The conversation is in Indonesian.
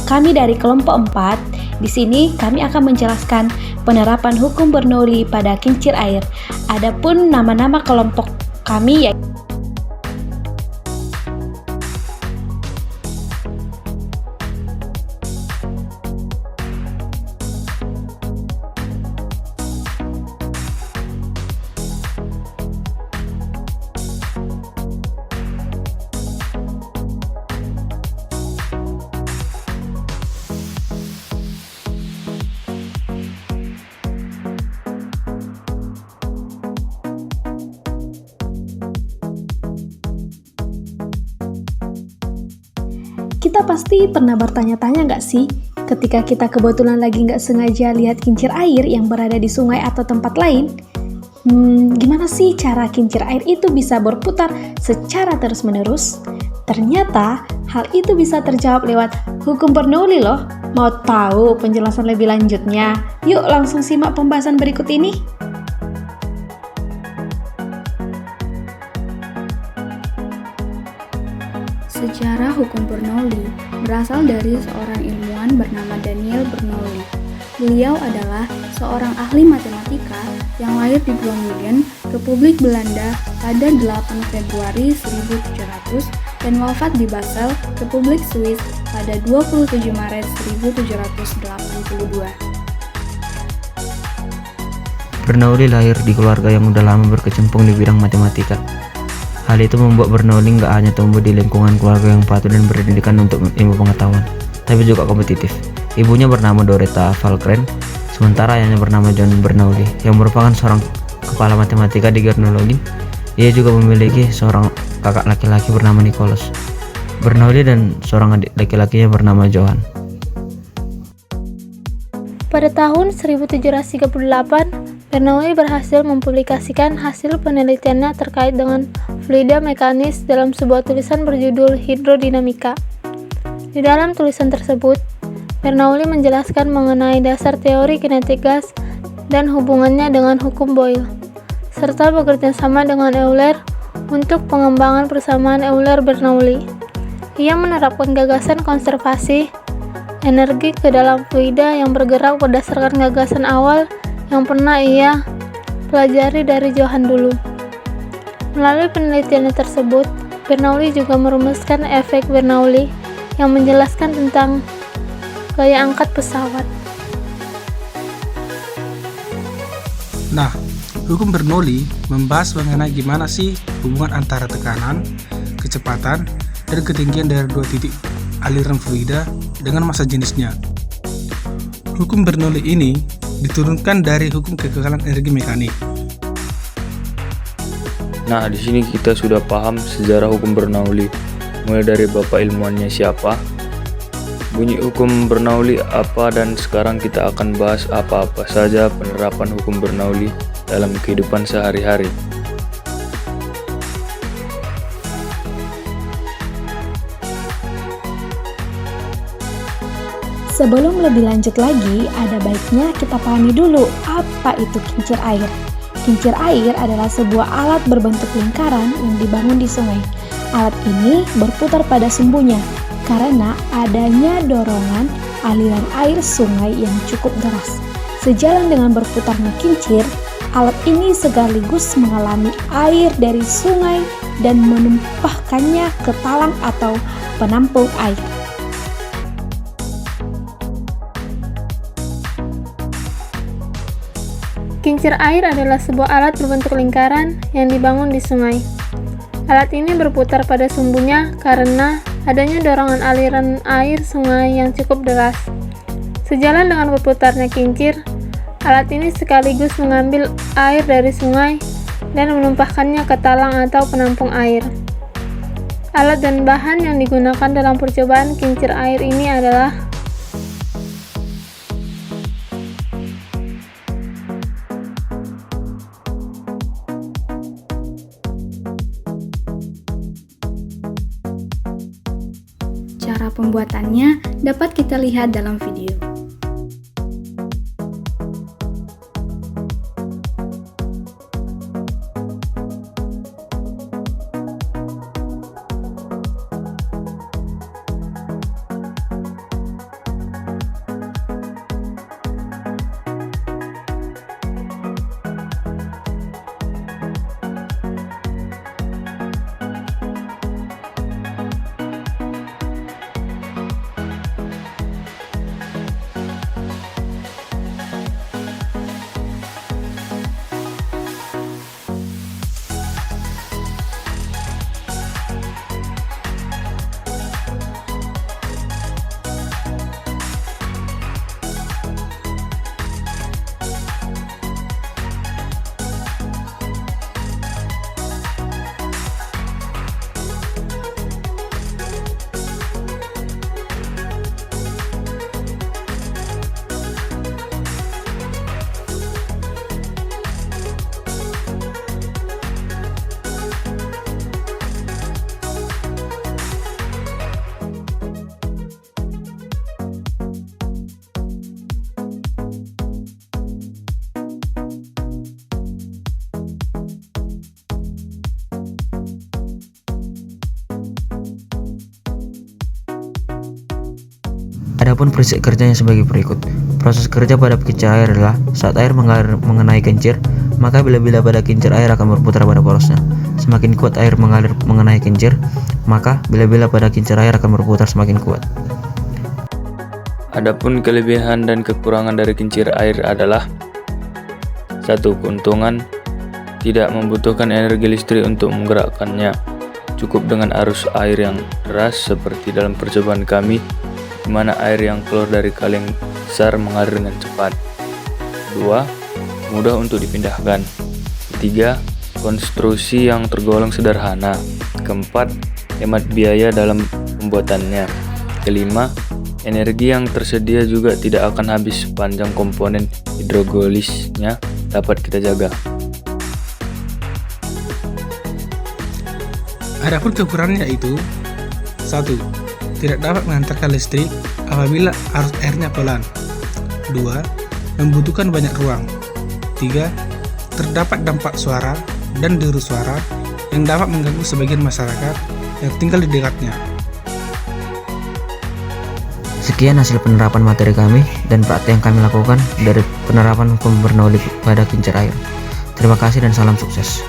kami dari kelompok 4. Di sini kami akan menjelaskan penerapan hukum Bernoulli pada kincir air. Adapun nama-nama kelompok kami yaitu Kita pasti pernah bertanya-tanya nggak sih, ketika kita kebetulan lagi nggak sengaja lihat kincir air yang berada di sungai atau tempat lain, gimana sih cara kincir air itu bisa berputar secara terus-menerus? Ternyata hal itu bisa terjawab lewat hukum Bernoulli loh. Mau tahu penjelasan lebih lanjutnya? Yuk langsung simak pembahasan berikut ini. Sejarah hukum Bernoulli berasal dari seorang ilmuwan bernama Daniel Bernoulli. Beliau adalah seorang ahli matematika yang lahir di Groningen, Republik Belanda pada 8 Februari 1700 dan wafat di Basel, Republik Swiss pada 27 Maret 1782. Bernoulli lahir di keluarga yang udah lama berkecimpung di bidang matematika. Hal itu membuat Bernoulli nggak hanya tumbuh di lingkungan keluarga yang patuh dan berpendidikan untuk ilmu pengetahuan, tapi juga kompetitif. Ibunya bernama Doretta Falkren, sementara ayahnya bernama John Bernoulli, yang merupakan seorang kepala matematika di Groningen. Ia juga memiliki seorang kakak laki-laki bernama Nicholas Bernoulli dan seorang adik laki-lakinya bernama Johan. Pada tahun 1738, Bernoulli berhasil mempublikasikan hasil penelitiannya terkait dengan fluida mekanis dalam sebuah tulisan berjudul Hidrodinamika. Di dalam tulisan tersebut, Bernoulli menjelaskan mengenai dasar teori kinetik gas dan hubungannya dengan hukum Boyle, serta bekerja sama dengan Euler untuk pengembangan persamaan Euler-Bernoulli. Ia menerapkan gagasan konservasi energi ke dalam fluida yang bergerak berdasarkan gagasan awal yang pernah ia pelajari dari Johan dulu. Melalui penelitiannya tersebut, Bernoulli juga merumuskan efek Bernoulli yang menjelaskan tentang gaya angkat pesawat. Nah, hukum Bernoulli membahas mengenai gimana sih hubungan antara tekanan, kecepatan, dan ketinggian dari dua titik aliran fluida dengan massa jenisnya. Hukum Bernoulli ini diturunkan dari hukum kekekalan energi mekanik. Nah, di sini kita sudah paham sejarah hukum Bernoulli, mulai dari bapak ilmuwannya siapa, bunyi hukum Bernoulli apa, dan sekarang kita akan bahas apa-apa saja penerapan hukum Bernoulli dalam kehidupan sehari-hari. Sebelum lebih lanjut lagi, ada baiknya kita pahami dulu apa itu kincir air. Kincir air adalah sebuah alat berbentuk lingkaran yang dibangun di sungai. Alat ini berputar pada sumbunya karena adanya dorongan aliran air sungai yang cukup deras. Sejalan dengan berputarnya kincir, alat ini sekaligus mengalami air dari sungai dan menumpahkannya ke talang atau penampung air. Kincir air adalah sebuah alat berbentuk lingkaran yang dibangun di sungai. Alat ini berputar pada sumbunya karena adanya dorongan aliran air sungai yang cukup deras. Sejalan dengan berputarnya kincir, alat ini sekaligus mengambil air dari sungai dan menumpahkannya ke talang atau penampung air. Alat dan bahan yang digunakan dalam percobaan kincir air ini adalah Cara pembuatannya dapat kita lihat dalam video. Adapun prinsip kerjanya sebagai berikut. Proses kerja pada kincir air adalah saat air mengalir mengenai kincir, maka bila-bila pada kincir air akan berputar pada porosnya. Semakin kuat air mengalir mengenai kincir, maka bila-bila pada kincir air akan berputar semakin kuat. Adapun kelebihan dan kekurangan dari kincir air adalah: 1. Keuntungan: tidak membutuhkan energi listrik untuk menggerakkannya. Cukup dengan arus air yang deras seperti dalam percobaan kami, di mana air yang keluar dari kaleng besar mengalir dengan cepat. 2. Mudah untuk dipindahkan. 3. Konstruksi yang tergolong sederhana. 4. Hemat biaya dalam pembuatannya. 5. Energi yang tersedia juga tidak akan habis sepanjang komponen hidrogolisnya dapat kita jaga. Adapun kekurangannya yaitu: 1. Tidak dapat mengantarkan listrik apabila arus airnya pelan. 2. Membutuhkan banyak ruang. 3. Terdapat dampak suara dan deru suara yang dapat mengganggu sebagian masyarakat yang tinggal di dekatnya. Sekian hasil penerapan materi kami dan praktek yang kami lakukan dari penerapan hukum Bernoulli pada kincir air. Terima kasih dan salam sukses.